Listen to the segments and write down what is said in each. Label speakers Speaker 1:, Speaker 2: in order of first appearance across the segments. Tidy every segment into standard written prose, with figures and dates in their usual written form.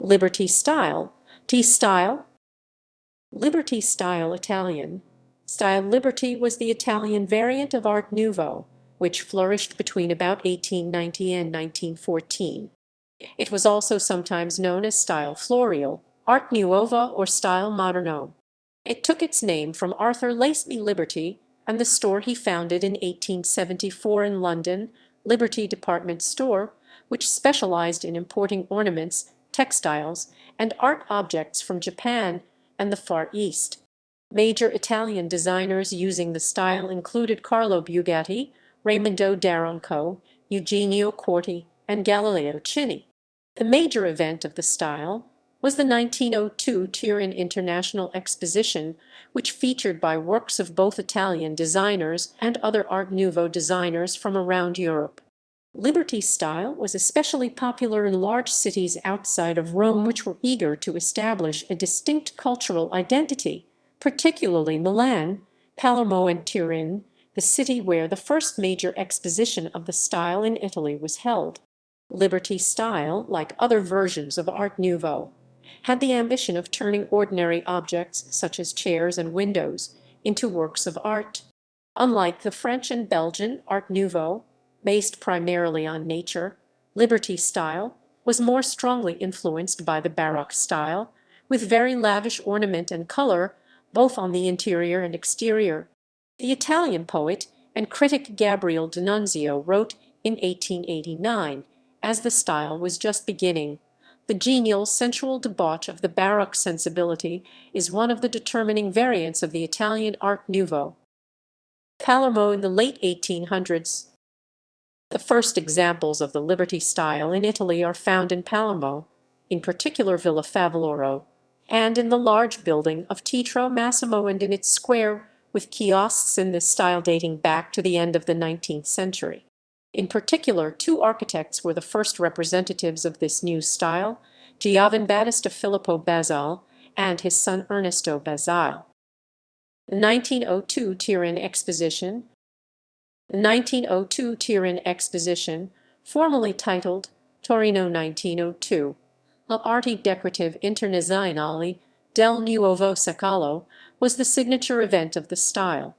Speaker 1: Liberty style, T-style, Liberty style Italian. Stile Liberty was the Italian variant of Art Nouveau, which flourished between about 1890 and 1914. It was also sometimes known as style floreale, Art Nuova, or style moderno. It took its name from Arthur Lasenby Liberty and the store he founded in 1874 in London, Liberty Department Store, which specialized in importing ornaments, textiles, and art objects from Japan and the Far East. Major Italian designers using the style included Carlo Bugatti, Raimondo D'Aronco, Eugenio Quarti, and Galileo Chini. The major event of the style was the 1902 Turin International Exposition, which featured by works of both Italian designers and other Art Nouveau designers from around Europe. Liberty style was especially popular in large cities outside of Rome which were eager to establish a distinct cultural identity, particularly Milan, Palermo and Turin, the city where the first major exposition of the style in Italy was held. Liberty style, like other versions of Art Nouveau, had the ambition of turning ordinary objects, such as chairs and windows, into works of art. Unlike the French and Belgian Art Nouveau, based primarily on nature, Liberty style was more strongly influenced by the Baroque style, with very lavish ornament and color, both on the interior and exterior. The Italian poet and critic Gabriele D'Annunzio wrote in 1889, as the style was just beginning, "The genial, sensual debauch of the Baroque sensibility is one of the determining variants of the Italian Art Nouveau." Palermo in the late 1800s. The first examples of the Liberty style in Italy are found in Palermo, in particular Villa Favaloro, and in the large building of Teatro Massimo and in its square, with kiosks in this style dating back to the end of the 19th century. In particular, two architects were the first representatives of this new style, Giovan Battista Filippo Basile and his son Ernesto Basile. The 1902 Turin Exposition. The 1902 Turin Exposition, formally titled Torino 1902, L'Arte Decorative Internazionale del Nuovo Secolo, was the signature event of the style.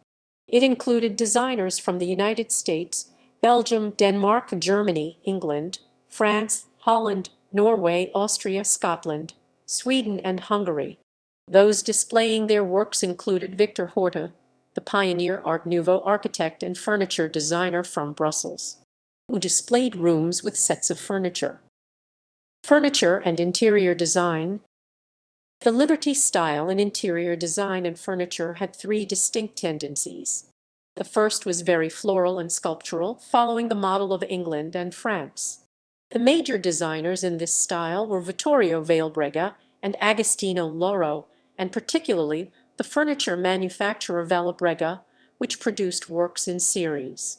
Speaker 1: It included designers from the United States, Belgium, Denmark, Germany, England, France, Holland, Norway, Austria, Scotland, Sweden, and Hungary. Those displaying their works included Victor Horta, the pioneer Art Nouveau architect and furniture designer from Brussels, who displayed rooms with sets of furniture. Furniture and interior design. The Liberty style in interior design and furniture had three distinct tendencies. The first was very floral and sculptural, following the model of England and France. The major designers in this style were Vittorio Villabreга and Agostino Loro, and particularly the furniture manufacturer Villabrega, which produced works in series.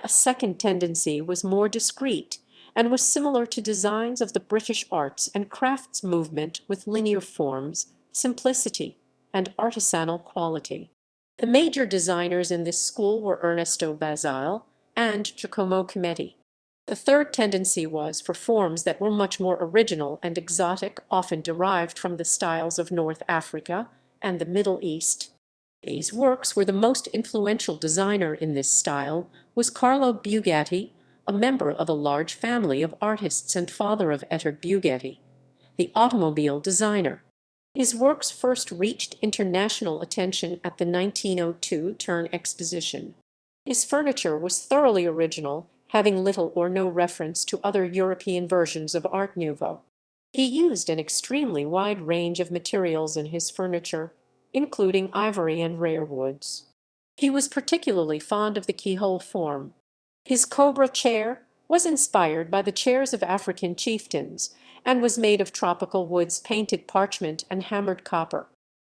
Speaker 1: A second tendency was more discreet, and was similar to designs of the British arts and crafts movement with linear forms, simplicity, and artisanal quality. The major designers in this school were Ernesto Basile and Giacomo Cometti. The third tendency was for forms that were much more original and exotic, often derived from the styles of North Africa and the Middle East. These works were the most influential designer in this style was Carlo Bugatti, a member of a large family of artists and father of Ettore Bugatti, the automobile designer. His works first reached international attention at the 1902 Turin Exposition. His furniture was thoroughly original, having little or no reference to other European versions of Art Nouveau. He used an extremely wide range of materials in his furniture, including ivory and rare woods. He was particularly fond of the keyhole form. His cobra chair was inspired by the chairs of African chieftains, and was made of tropical woods, painted parchment, and hammered copper.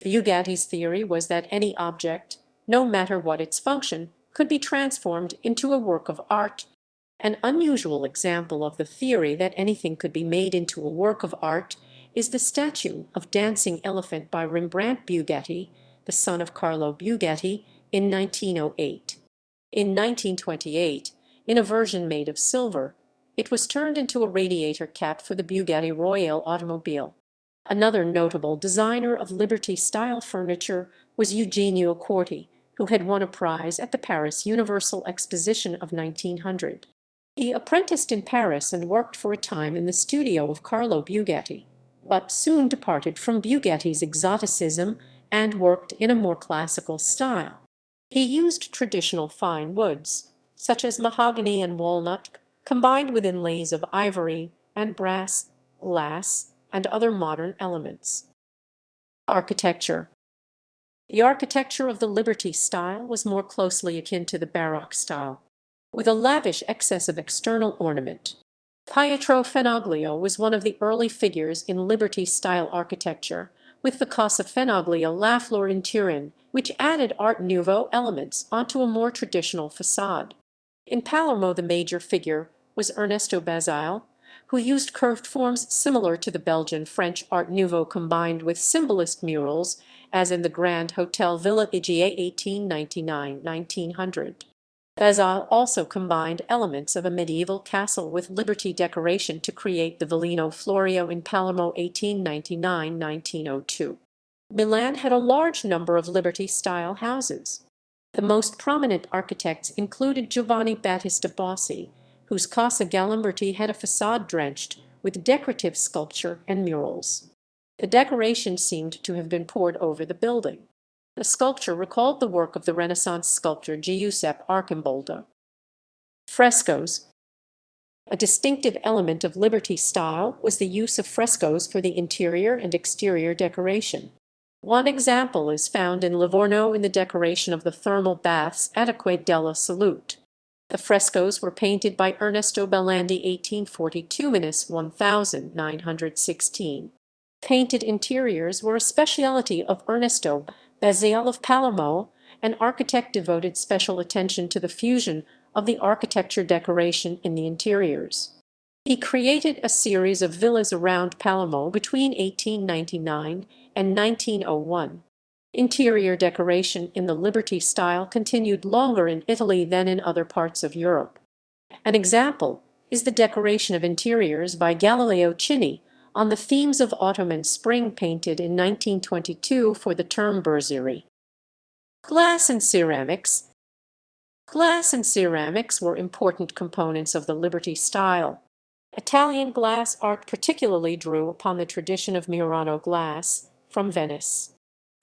Speaker 1: Bugatti's theory was that any object, no matter what its function, could be transformed into a work of art. An unusual example of the theory that anything could be made into a work of art is the statue of Dancing Elephant by Rembrandt Bugatti, the son of Carlo Bugatti, in 1908. In 1928, in a version made of silver, It was turned into a radiator cap for the Bugatti Royale automobile. Another notable designer of Liberty-style furniture was Eugenio Quarti, who had won a prize at the Paris Universal Exposition of 1900. He apprenticed in Paris and worked for a time in the studio of Carlo Bugatti, but soon departed from Bugatti's exoticism and worked in a more classical style. He used traditional fine woods, such as mahogany and walnut, combined with inlays of ivory and brass, glass, and other modern elements. Architecture. The architecture of the Liberty style was more closely akin to the Baroque style, with a lavish excess of external ornament. Pietro Fenoglio was one of the early figures in Liberty-style architecture, with the Casa Fenoglio La Flor in Turin, which added Art Nouveau elements onto a more traditional facade. In Palermo, the major figure was Ernesto Basile, who used curved forms similar to the Belgian-French Art Nouveau combined with symbolist murals, as in the Grand Hotel Villa Igiea 1899-1900. Basile also combined elements of a medieval castle with Liberty decoration to create the Villino Florio in Palermo 1899-1902. Milan had a large number of Liberty-style houses. The most prominent architects included Giovanni Battista Bossi, whose Casa Galimberti had a facade drenched with decorative sculpture and murals. The decoration seemed to have been poured over the building. The sculpture recalled the work of the Renaissance sculptor Giuseppe Arcimboldo. Frescoes. A distinctive element of Liberty style was the use of frescoes for the interior and exterior decoration. One example is found in Livorno in the decoration of the thermal baths at Acque della Salute. The frescoes were painted by Ernesto Belandi 1842–1916. Painted interiors were a specialty of Ernesto Basile of Palermo, an architect devoted special attention to the fusion of the architecture decoration in the interiors. He created a series of villas around Palermo between 1899 and 1901. Interior decoration in the Liberty style continued longer in Italy than in other parts of Europe. An example is the decoration of interiors by Galileo Chini on the themes of autumn and spring, painted in 1922 for the term Berzieri. Glass and ceramics. Glass and ceramics were important components of the Liberty style. Italian glass art particularly drew upon the tradition of Murano glass from Venice.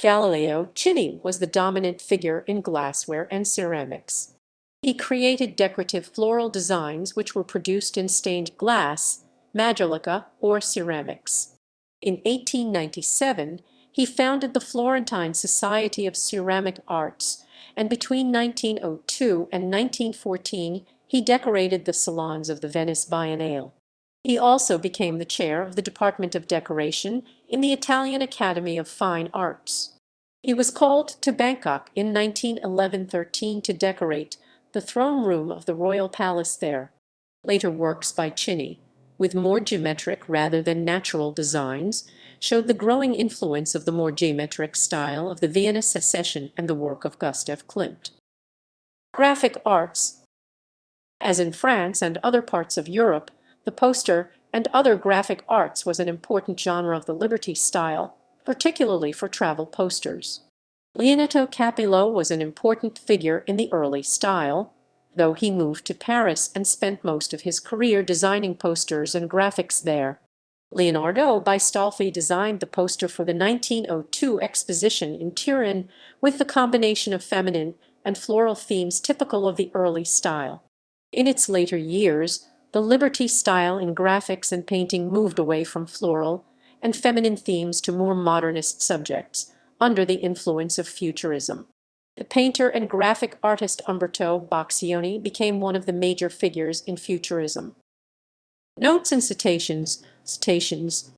Speaker 1: Galileo Chini was the dominant figure in glassware and ceramics. He created decorative floral designs which were produced in stained glass, majolica, or ceramics. In 1897, he founded the Florentine Society of Ceramic Arts, and between 1902 and 1914 he decorated the salons of the Venice Biennale. He also became the chair of the Department of Decoration in the Italian Academy of Fine Arts. He was called to Bangkok in 1911–13 to decorate the throne room of the royal palace there. Later works by Chini, with more geometric rather than natural designs, showed the growing influence of the more geometric style of the Vienna Secession and the work of Gustav Klimt. Graphic arts. As in France and other parts of Europe, the poster and other graphic arts was an important genre of the Liberty style, particularly for travel posters. Leonetto Capello was an important figure in the early style, though he moved to Paris and spent most of his career designing posters and graphics there. Leonardo Bistolfi designed the poster for the 1902 exposition in Turin with the combination of feminine and floral themes typical of the early style. In its later years, the Liberty style in graphics and painting moved away from floral and feminine themes to more modernist subjects, under the influence of Futurism. The painter and graphic artist Umberto Boccioni became one of the major figures in Futurism. Notes and citations. Citations.